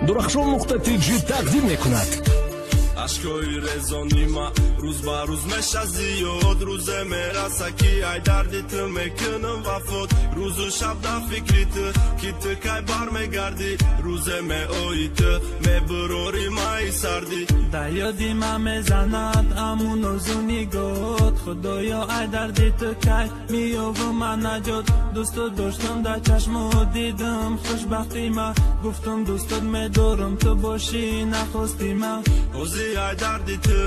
Durahshon.tg тақдим мекунад. ашкҳои резони ма рӯз ба рӯз мешавад зиёд. рӯзе мераса ки ай дарди ту мекунам вафот. рӯзу шаб дар фикри ту ки ту кай бармегардӣ. рӯзе меои ту мебурори маи сардӣ. дар ёди ман мезанад ҳамун озу нигоҳот. худоё ай дарди ту кай меёву ман наҷот. дӯсту доштам дар чашмот дидам хушбахти ман. гуфтам дӯстат медорам ту бошӣ нахости ман. ай дарди ту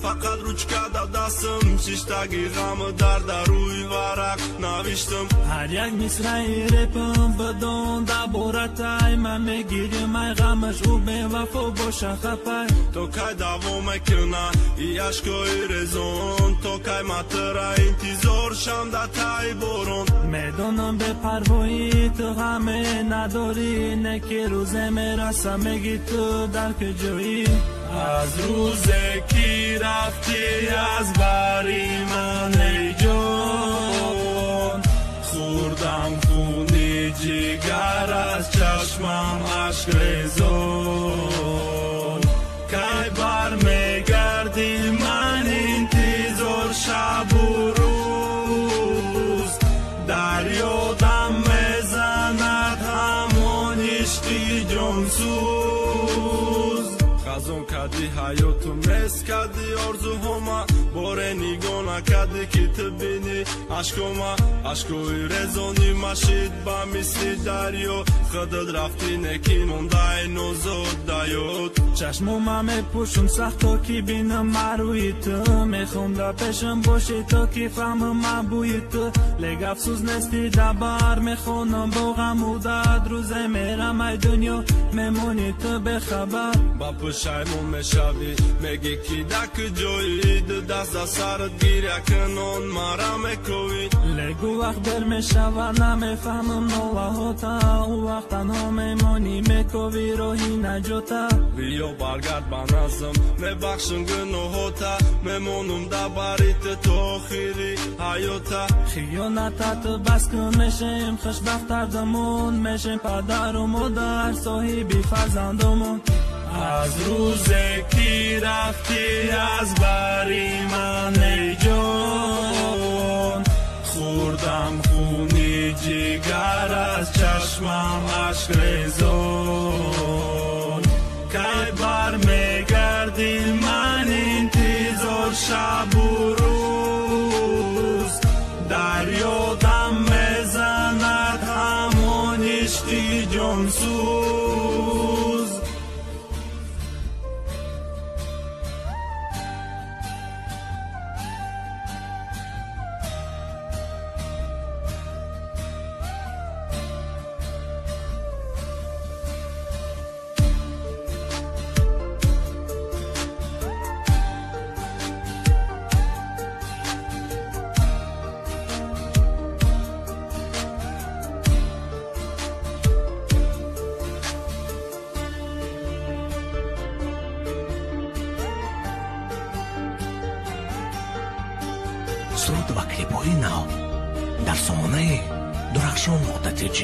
фақат ручка дар дастам. шиштаги ғаму дарда рӯи варақ навиштам. ҳар як мисраи репам бидон дар боратай. ман мегирим ай ғамаш ӯ бевафо боша хапай. то кай давом мекуна и ашкҳои резон. то кай матра интизор шам дар таи борон. медонам бепарвои ту ғаме надорӣ. не ки рӯзе мераса меги ту дар куҷоӣ. аз рӯзе ки рафтӣ аз бари ман эй ҷон. хӯрдам хуни ҷигар аз чашмам ашкрезон. кай бармегардӣ ман интизор шабу рӯз. дар ёдам мезанад ҳамон ишқи ҷонсӯз. хазон кади ҳаёту мес кади орзуҳома. боре нигоҳ накардӣ ки ту бинӣ ашкома. ашкҳои резони машид ба мисли дарьё. худат рафтӣ неки мондаи нозод дар ёд. чашмома мепӯшам сахто ки бинам марӯи ту. мехом дар пешам бошӣ то ки фаҳмам ман бӯи ту. лек афсӯс нести дар бар мехонам бо ғаму дард. рӯзе мерам ай дунё мемонӣ ту бехабар. ба пушаймон мешавӣ меги ки дар куҷоӣ. ду даст дар сарат гиря кунон мара мековӣ. легу вақт дер мешавад намефаҳмам нолаҳота. ӯ вақт танҳо мемонӣ мековӣ роҳи наҷота. биё баргард ба назм мебахшам гуноҳота. мемонам дар бари ту то охири ҳаёта. хиёната ту бас кун мешем хушбахттар замон. мешем падару модар соҳиби фарзандомон. аз рӯзе ки рафтӣ аз бари ман эй ҷон. хӯрдам хуни ҷигар аз чашмам ашкрезон. кай бармегардӣ ман интизор шабу рӯз. дар ёдам мезанад ҳамон ишқи ҷонсӯз. суруд ва клипҳои нав дар сомонаи Durahshon.tg